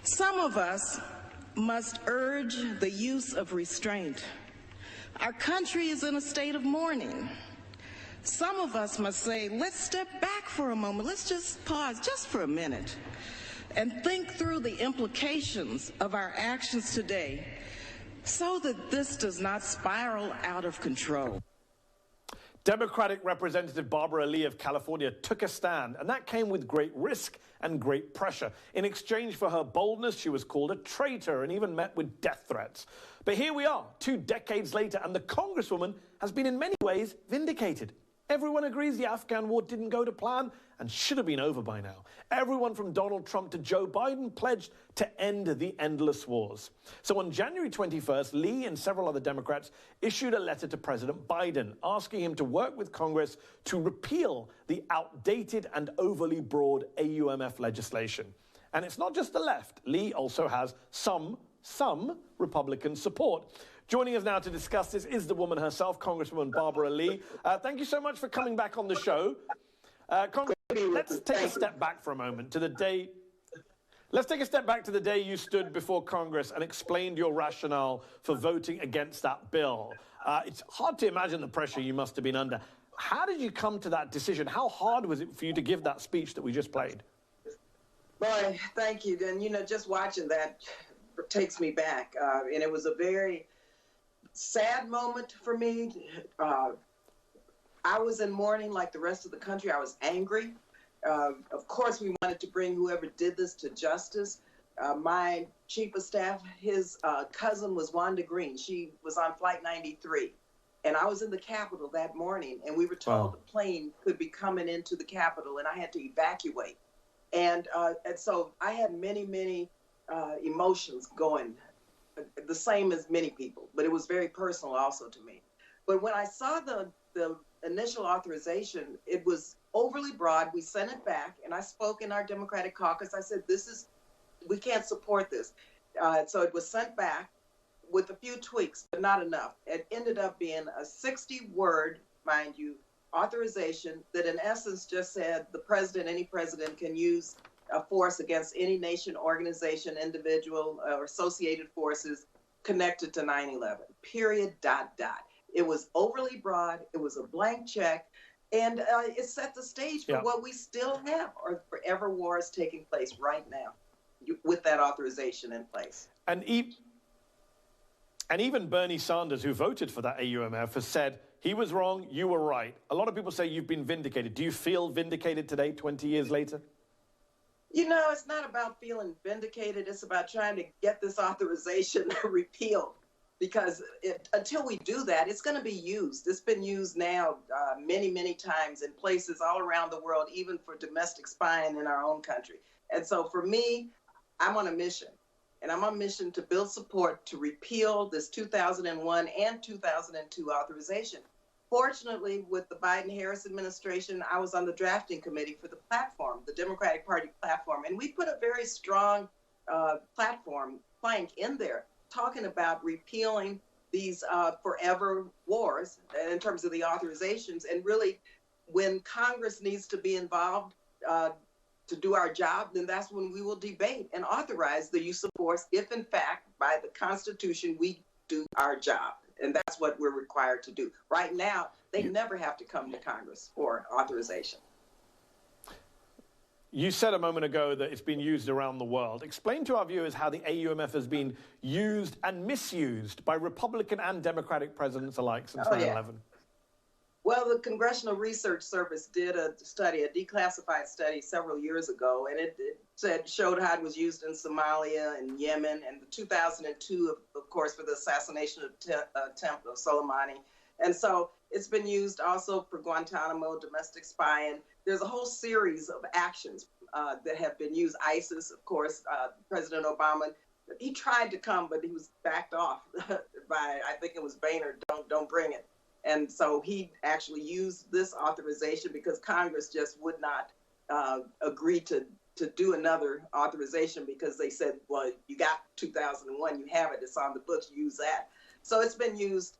Some of us must urge the use of restraint. Our country is in a state of mourning. Some of us must say, let's step back for a moment. Let's just pause just for a minute and think through the implications of our actions today so that this does not spiral out of control. Democratic Representative Barbara Lee of California took a stand, and that came with great risk and great pressure. In exchange for her boldness, she was called a traitor and even met with death threats. But here we are, 2 decades later, and the Congresswoman has been in many ways vindicated. Everyone agrees the Afghan war didn't go to plan and should have been over by now. Everyone from Donald Trump to Joe Biden pledged to end the endless wars. So on January 21st, Lee and several other Democrats issued a letter to President Biden asking him to work with Congress to repeal the outdated and overly broad AUMF legislation. And it's not just the left. Lee also has some Republican support. Joining us now to discuss this is the woman herself, Congresswoman Barbara Lee. Thank you so much for coming back on the show. Let's take a step back for a moment to the day. Let's take a step back to the day you stood before Congress and explained your rationale for voting against that bill. It's hard to imagine the pressure you must have been under. How did you come to that decision? How hard was it for you to give that speech that we just played? Boy, thank you. And, you know, just watching that takes me back. And it was a very sad moment for me. I was in mourning like the rest of the country. I was angry. Of course, we wanted to bring whoever did this to justice. My chief of staff, his cousin was Wanda Green. She was on Flight 93. And I was in the Capitol that morning, and we were told the plane could be coming into the Capitol, and I had to evacuate. And so I had many emotions going, the same as many people, but it was very personal also to me. But when I saw the initial authorization, it was overly broad. We sent it back, and I spoke in our Democratic caucus. I said, we can't support this. So it was sent back with a few tweaks, but not enough. It ended up being a 60-word, mind you, authorization that in essence just said any president can use a force against any nation, organization, individual, or associated forces connected to 9/11, period, ... It was overly broad. It was a blank check. And it set the stage for what we still have, or forever wars taking place right now with that authorization in place. And even Bernie Sanders, who voted for that AUMF, has said he was wrong, you were right. A lot of people say you've been vindicated. Do you feel vindicated today, 20 years later? You know, it's not about feeling vindicated. It's about trying to get this authorization repealed. Because until we do that, it's going to be used. It's been used now many times in places all around the world, even for domestic spying in our own country. And so for me, I'm on a mission. And I'm on a mission to build support to repeal this 2001 and 2002 authorization. Fortunately, with the Biden-Harris administration, I was on the drafting committee for the platform, the Democratic Party platform. And we put a very strong plank in there, talking about repealing these forever wars in terms of the authorizations. And really, when Congress needs to be involved to do our job, then that's when we will debate and authorize the use of force if, in fact, by the Constitution, we do our job. And that's what we're required to do. Right now, they never have to come to Congress for authorization. You said a moment ago that it's been used around the world. Explain to our viewers how the AUMF has been used and misused by Republican and Democratic presidents alike since 9/11. Well, the Congressional Research Service did a study, a declassified study several years ago, and it showed how it was used in Somalia and Yemen, and the 2002, of course, for the assassination attempt of Soleimani. And so it's been used also for Guantanamo, domestic spying. There's a whole series of actions that have been used. ISIS, of course, President Obama, he tried to come, but he was backed off by, I think it was Boehner, don't bring it. And so he actually used this authorization because Congress just would not agree to do another authorization because they said, well, you got 2001, you have it, it's on the books, use that. So it's been used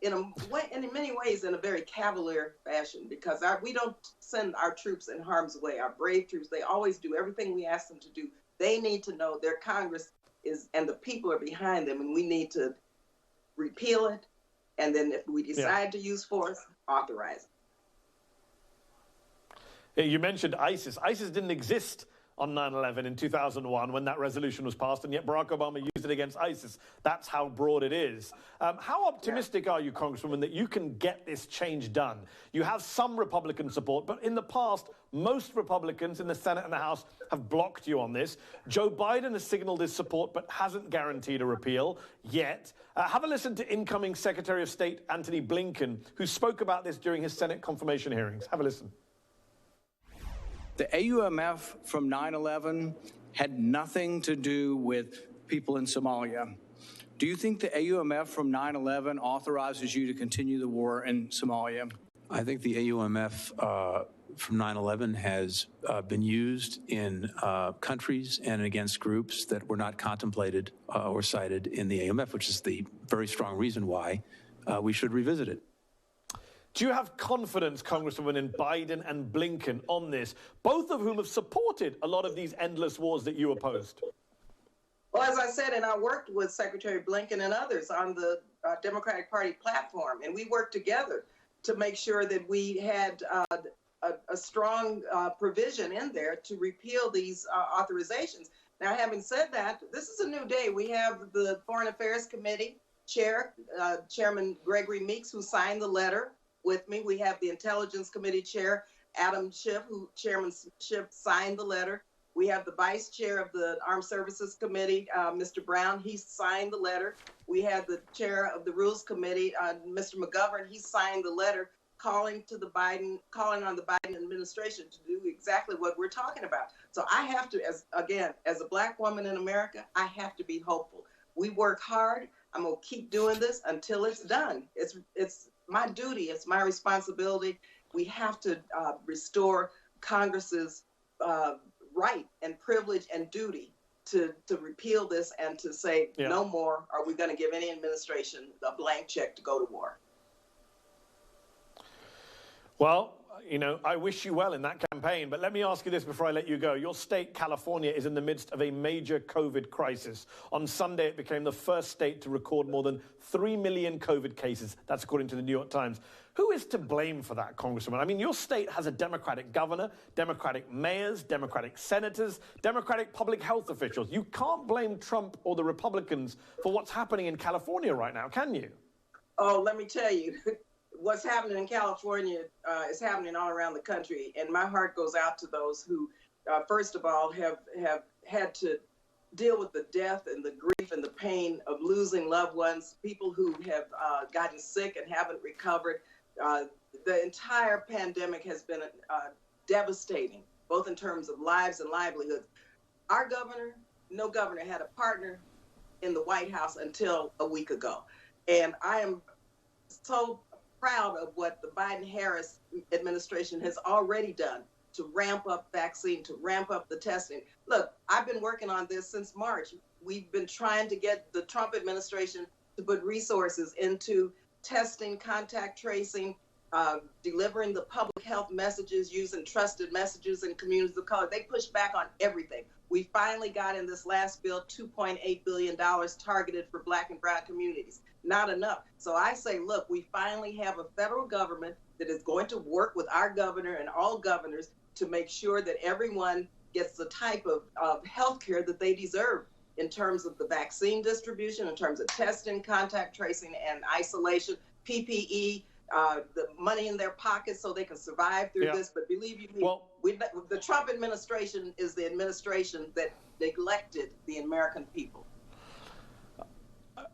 in many ways, in a very cavalier fashion, because we don't send our troops in harm's way. Our brave troops, they always do everything we ask them to do. They need to know their Congress is, and the people are behind them, and we need to repeal it. And then if we decide to use force, authorize it. You mentioned ISIS. ISIS didn't exist on 9/11 in 2001 when that resolution was passed, and yet Barack Obama used it against ISIS. That's how broad it is. How optimistic are you, Congresswoman, that you can get this change done? You have some Republican support, but in the past, most Republicans in the Senate and the House have blocked you on this. Joe Biden has signaled his support, but hasn't guaranteed a repeal yet. Have a listen to incoming Secretary of State Antony Blinken, who spoke about this during his Senate confirmation hearings. Have a listen. The AUMF from 9/11 had nothing to do with people in Somalia. Do you think the AUMF from 9/11 authorizes you to continue the war in Somalia? I think the AUMF from 9/11 has been used in countries and against groups that were not contemplated or cited in the AUMF, which is the very strong reason why we should revisit it. Do you have confidence, Congresswoman, in Biden and Blinken on this, both of whom have supported a lot of these endless wars that you opposed? Well, as I said, and I worked with Secretary Blinken and others on the Democratic Party platform, and we worked together to make sure that we had a strong provision in there to repeal these authorizations. Now, having said that, this is a new day. We have the Foreign Affairs Committee chair, Chairman Gregory Meeks, who signed the letter with me. We have the Intelligence Committee chair, Adam Schiff, Chairman Schiff signed the letter. We have the vice chair of the Armed Services Committee, Mr. Brown. He signed the letter. We had the chair of the Rules Committee, Mr. McGovern. He signed the letter calling on the Biden administration to do exactly what we're talking about. So I have to, as a Black woman in America, I have to be hopeful. We work hard. I'm gonna keep doing this until it's done. It's my duty. It's my responsibility. We have to restore Congress's right and privilege and duty to repeal this and to say no more are we going to give any administration a blank check to go to war. Well, you know, I wish you well in that campaign, but let me ask you this before I let you go. Your state, California, is in the midst of a major COVID crisis. On Sunday, it became the first state to record more than 3 million COVID cases. That's according to the New York Times. Who is to blame for that, Congresswoman? I mean, your state has a Democratic governor, Democratic mayors, Democratic senators, Democratic public health officials. You can't blame Trump or the Republicans for what's happening in California right now, can you? Oh, let me tell you. What's happening in California is happening all around the country, and my heart goes out to those who, first of all, have had to deal with the death and the grief and the pain of losing loved ones, people who have gotten sick and haven't recovered. The entire pandemic has been devastating, both in terms of lives and livelihoods. Our governor, no governor, had a partner in the White House until a week ago, and I am so proud of what the Biden-Harris administration has already done to ramp up vaccine, to ramp up the testing. Look, I've been working on this since March. We've been trying to get the Trump administration to put resources into testing, contact tracing, delivering the public health messages, using trusted messages in communities of color. They pushed back on everything. We finally got in this last bill $2.8 billion targeted for Black and brown communities. Not enough. So I say, look, we finally have a federal government that is going to work with our governor and all governors to make sure that everyone gets the type of health care that they deserve in terms of the vaccine distribution, in terms of testing, contact tracing, and isolation, PPE, the money in their pockets so they can survive through this. But believe you me, the Trump administration is the administration that neglected the American people.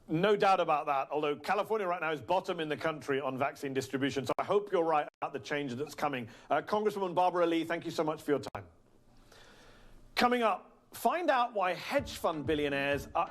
No doubt about that, although California right now is bottom in the country on vaccine distribution. So I hope you're right about the change that's coming. Congresswoman Barbara Lee, thank you so much for your time. Coming up, find out why hedge fund billionaires are